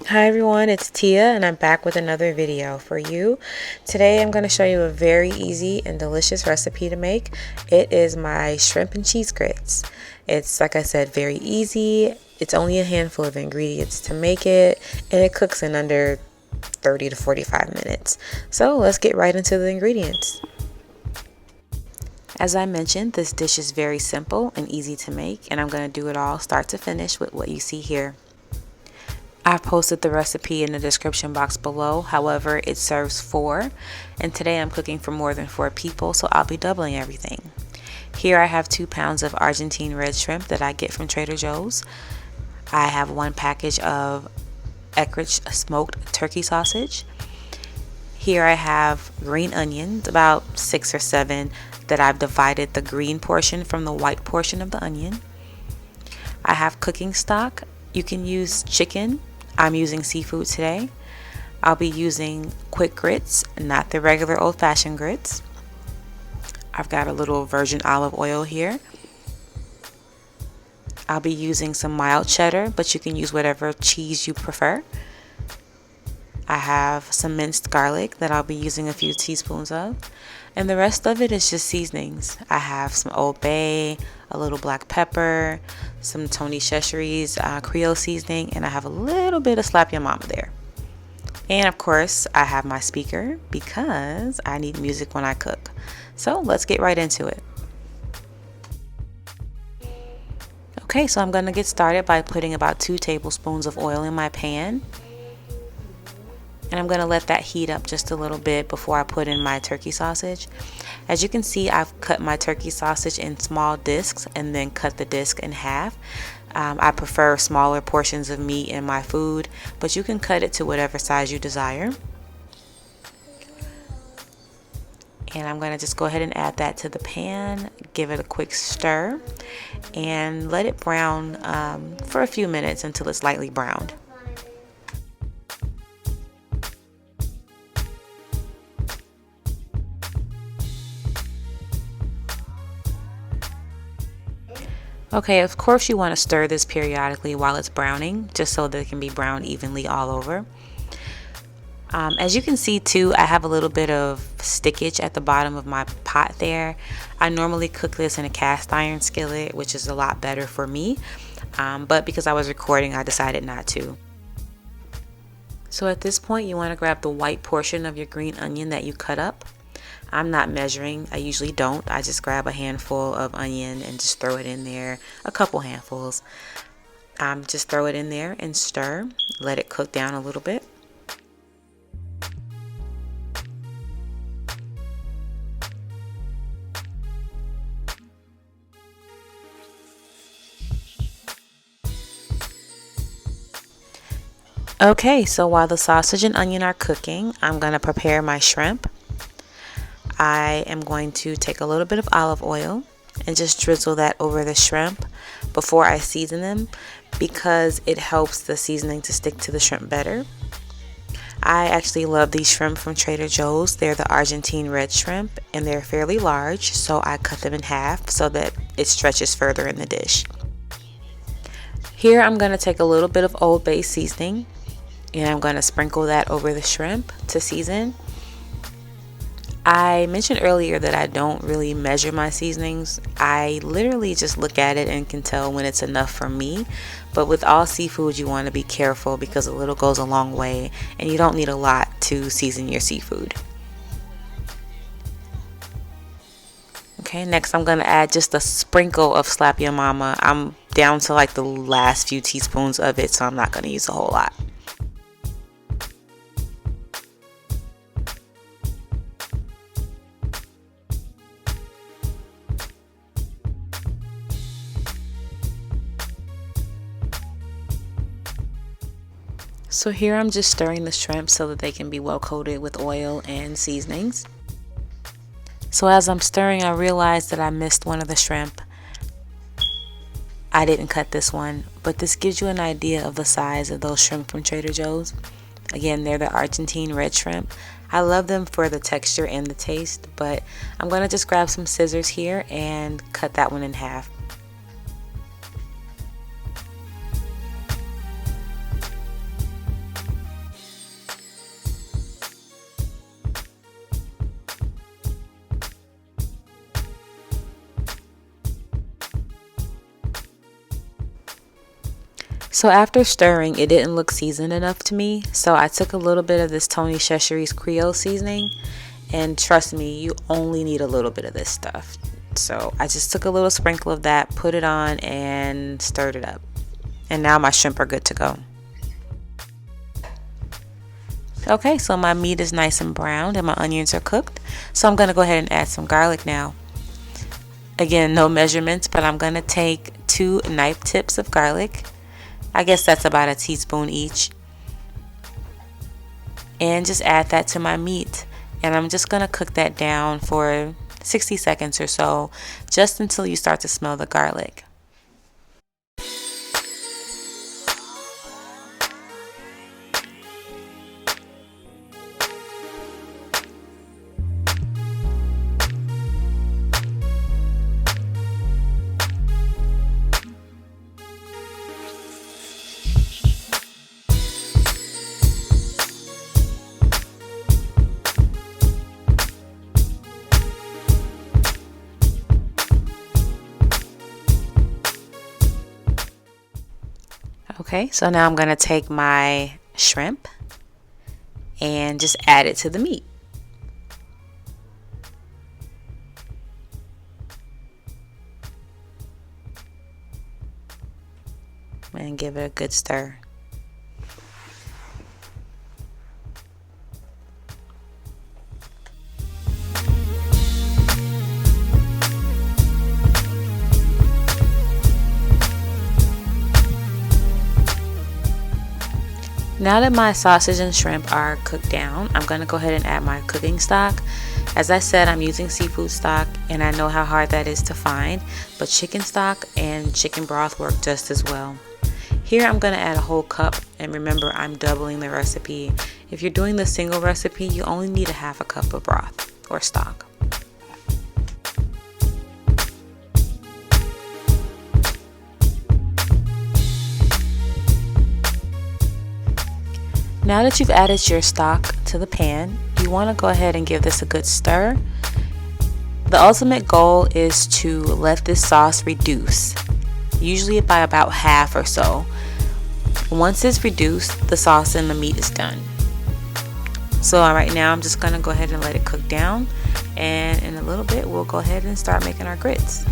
Hi everyone, it's Tia and I'm back with another video for you. Today I'm going to show you a very easy and delicious recipe to make. It is my shrimp and cheese grits. It's, like I said, very easy. It's only a handful of ingredients to make it, and it cooks in under 30 to 45 minutes. So let's get right into the ingredients. As I mentioned, this dish is very simple and easy to make, and I'm going to do it all start to finish with what you see here. I posted the recipe in the description box below. However, it serves 4, and today I'm cooking for more than 4 people, so I'll be doubling everything. Here I have 2 pounds of Argentine red shrimp that I get from Trader Joe's. I have 1 package of Eckrich smoked turkey sausage. Here I have green onions, about 6 or 7, that I've divided the green portion from the white portion of the onion. I have cooking stock. You can use chicken. I'm using seafood today. I'll be using quick grits, not the regular old-fashioned grits. I've got a little virgin olive oil here. I'll be using some mild cheddar, but you can use whatever cheese you prefer. I have some minced garlic that I'll be using a few teaspoons of. And the rest of it is just seasonings. I have some Old Bay, a little black pepper, some Tony Chachere's Creole seasoning, and I have a little bit of Slap Your Mama there. And of course, I have my speaker because I need music when I cook. So let's get right into it. Okay, so I'm going to get started by putting about 2 tablespoons of oil in my pan. And I'm going to let that heat up just a little bit before I put in my turkey sausage. As you can see, I've cut my turkey sausage in small discs and then cut the disc in half. I prefer smaller portions of meat in my food, but you can cut it to whatever size you desire. And I'm going to just go ahead and add that to the pan, give it a quick stir, and let it brown for a few minutes until it's lightly browned. Okay, of course you want to stir this periodically while it's browning, just so that it can be browned evenly all over. As you can see too, I have a little bit of stickage at the bottom of my pot there. I normally cook this in a cast iron skillet, which is a lot better for me, but because I was recording, I decided not to. So at this point, you want to grab the white portion of your green onion that you cut up. I'm not measuring. I usually don't. I just grab a handful of onion and just throw it in there, a couple handfuls. Just throw it in there and stir. Let it cook down a little bit. Okay, so while the sausage and onion are cooking, I'm going to prepare my shrimp. I am going to take a little bit of olive oil and just drizzle that over the shrimp before I season them, because it helps the seasoning to stick to the shrimp better. I actually love these shrimp from Trader Joe's. They're the Argentine red shrimp and they're fairly large, so I cut them in half so that it stretches further in the dish. Here I'm going to take a little bit of Old Bay seasoning and I'm going to sprinkle that over the shrimp to season. I mentioned earlier that I don't really measure my seasonings. I literally just look at it and can tell when it's enough for me. But with all seafood, you want to be careful because a little goes a long way and you don't need a lot to season your seafood. Okay, next I'm going to add just a sprinkle of Slap Your Mama. I'm down to like the last few teaspoons of it, so I'm not going to use a whole lot. So here I'm just stirring the shrimp so that they can be well coated with oil and seasonings. So as I'm stirring, I realized that I missed one of the shrimp. I didn't cut this one, but this gives you an idea of the size of those shrimp from Trader Joe's. Again, they're the Argentine red shrimp. I love them for the texture and the taste, but I'm going to just grab some scissors here and cut that one in half. So after stirring, it didn't look seasoned enough to me. So I took a little bit of this Tony Chachere's Creole seasoning. And trust me, you only need a little bit of this stuff. So I just took a little sprinkle of that, put it on, and stirred it up. And now my shrimp are good to go. Okay, so my meat is nice and browned and my onions are cooked. So I'm going to go ahead and add some garlic now. Again, no measurements, but I'm going to take 2 knife tips of garlic. I guess that's about a teaspoon each. And just add that to my meat. And I'm just going to cook that down for 60 seconds or so, just until you start to smell the garlic. Okay, so now I'm going to take my shrimp and just add it to the meat. And give it a good stir. Now that my sausage and shrimp are cooked down, I'm going to go ahead and add my cooking stock. As I said, I'm using seafood stock, and I know how hard that is to find, but chicken stock and chicken broth work just as well. Here I'm going to add a whole cup, and remember, I'm doubling the recipe. If you're doing the single recipe, you only need a half a cup of broth or stock. Now that you've added your stock to the pan, you want to go ahead and give this a good stir. The ultimate goal is to let this sauce reduce, usually by about half or so. Once it's reduced, the sauce and the meat is done. So right now I'm just going to go ahead and let it cook down, and in a little bit we'll go ahead and start making our grits.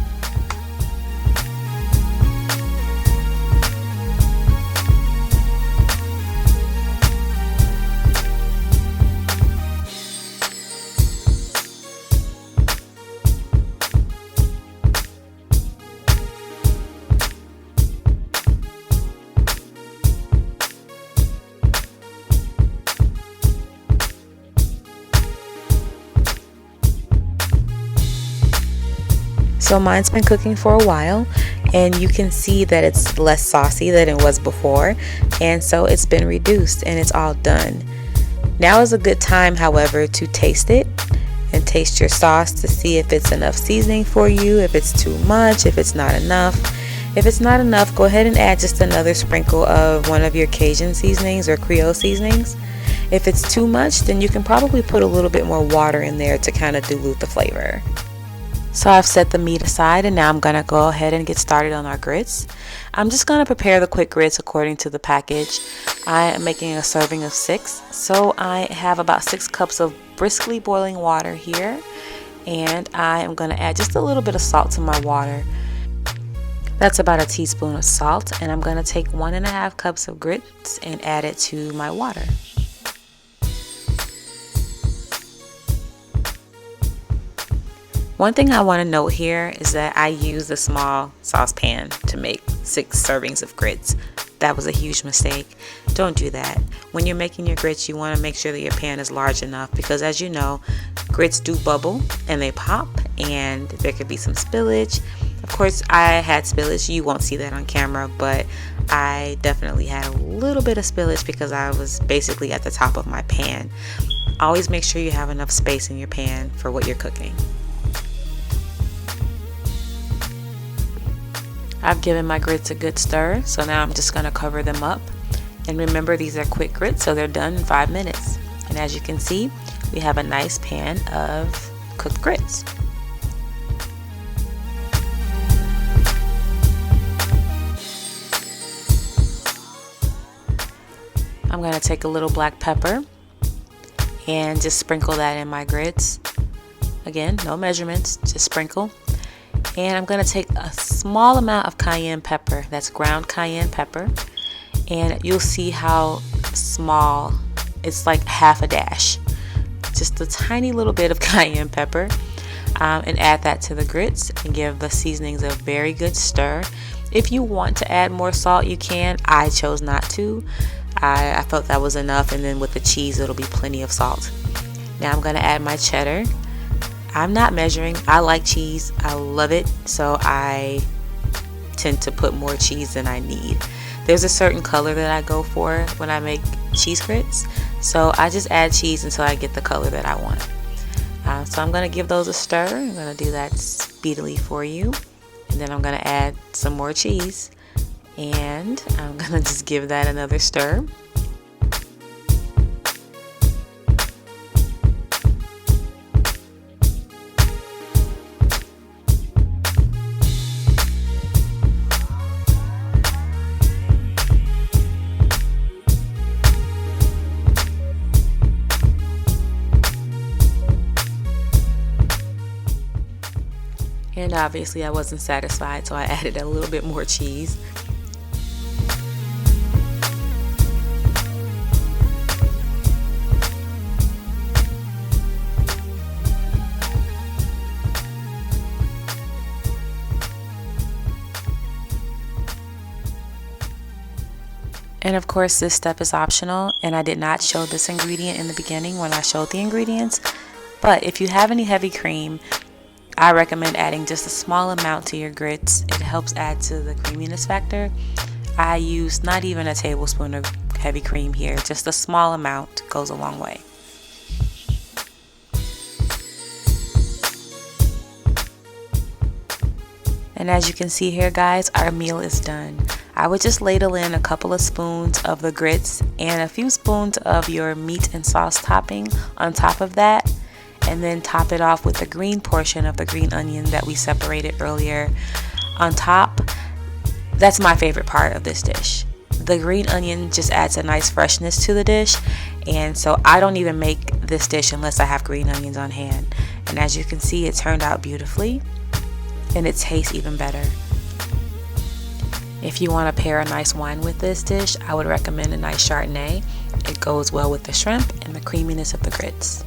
So mine's been cooking for a while, and you can see that it's less saucy than it was before, and so it's been reduced and it's all done. Now is a good time, however, to taste it and taste your sauce to see if it's enough seasoning for you, if it's too much, if it's not enough. If it's not enough, go ahead and add just another sprinkle of one of your Cajun seasonings or Creole seasonings. If it's too much, then you can probably put a little bit more water in there to kind of dilute the flavor. So I've set the meat aside, and now I'm going to go ahead and get started on our grits. I'm just going to prepare the quick grits according to the package. I am making a serving of 6, so I have about 6 cups of briskly boiling water here, and I am going to add just a little bit of salt to my water. That's about a teaspoon of salt, and I'm going to take 1.5 cups of grits and add it to my water. One thing I want to note here is that I used a small saucepan to make 6 servings of grits. That was a huge mistake. Don't do that. When you're making your grits, you want to make sure that your pan is large enough, because as you know, grits do bubble and they pop, and there could be some spillage. Of course, I had spillage. You won't see that on camera, but I definitely had a little bit of spillage because I was basically at the top of my pan. Always make sure you have enough space in your pan for what you're cooking. I've given my grits a good stir, so now I'm just going to cover them up. And remember, these are quick grits, so they're done in 5 minutes. And as you can see, we have a nice pan of cooked grits. I'm going to take a little black pepper and just sprinkle that in my grits. Again, no measurements, just sprinkle. And I'm going to take a small amount of cayenne pepper, that's ground cayenne pepper, and you'll see how small, it's like half a dash, just a tiny little bit of cayenne pepper, and add that to the grits and give the seasonings a very good stir. If you want to add more salt, you can. I chose not to. I felt that was enough, and then with the cheese it'll be plenty of salt. Now I'm going to add my cheddar. I'm not measuring. I like cheese. I love it, so I tend to put more cheese than I need. There's a certain color that I go for when I make cheese grits, so I just add cheese until I get the color that I want. So I'm going to give those a stir. I'm going to do that speedily for you, and then I'm going to add some more cheese, and I'm going to just give that another stir. And obviously I wasn't satisfied, so I added a little bit more cheese. And of course this step is optional, and I did not show this ingredient in the beginning when I showed the ingredients, but if you have any heavy cream, I recommend adding just a small amount to your grits. It helps add to the creaminess factor. I use not even a tablespoon of heavy cream here, just a small amount goes a long way. And as you can see here guys, our meal is done. I would just ladle in a couple of spoons of the grits and a few spoons of your meat and sauce topping on top of that, and then top it off with the green portion of the green onion that we separated earlier on top. That's my favorite part of this dish. The green onion just adds a nice freshness to the dish, and so I don't even make this dish unless I have green onions on hand. And as you can see, it turned out beautifully, and it tastes even better. If you want to pair a nice wine with this dish, I would recommend a nice Chardonnay. It goes well with the shrimp and the creaminess of the grits.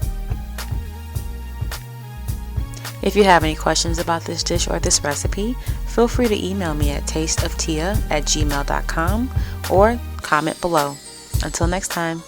If you have any questions about this dish or this recipe, feel free to email me at tasteoftia@gmail.com or comment below. Until next time.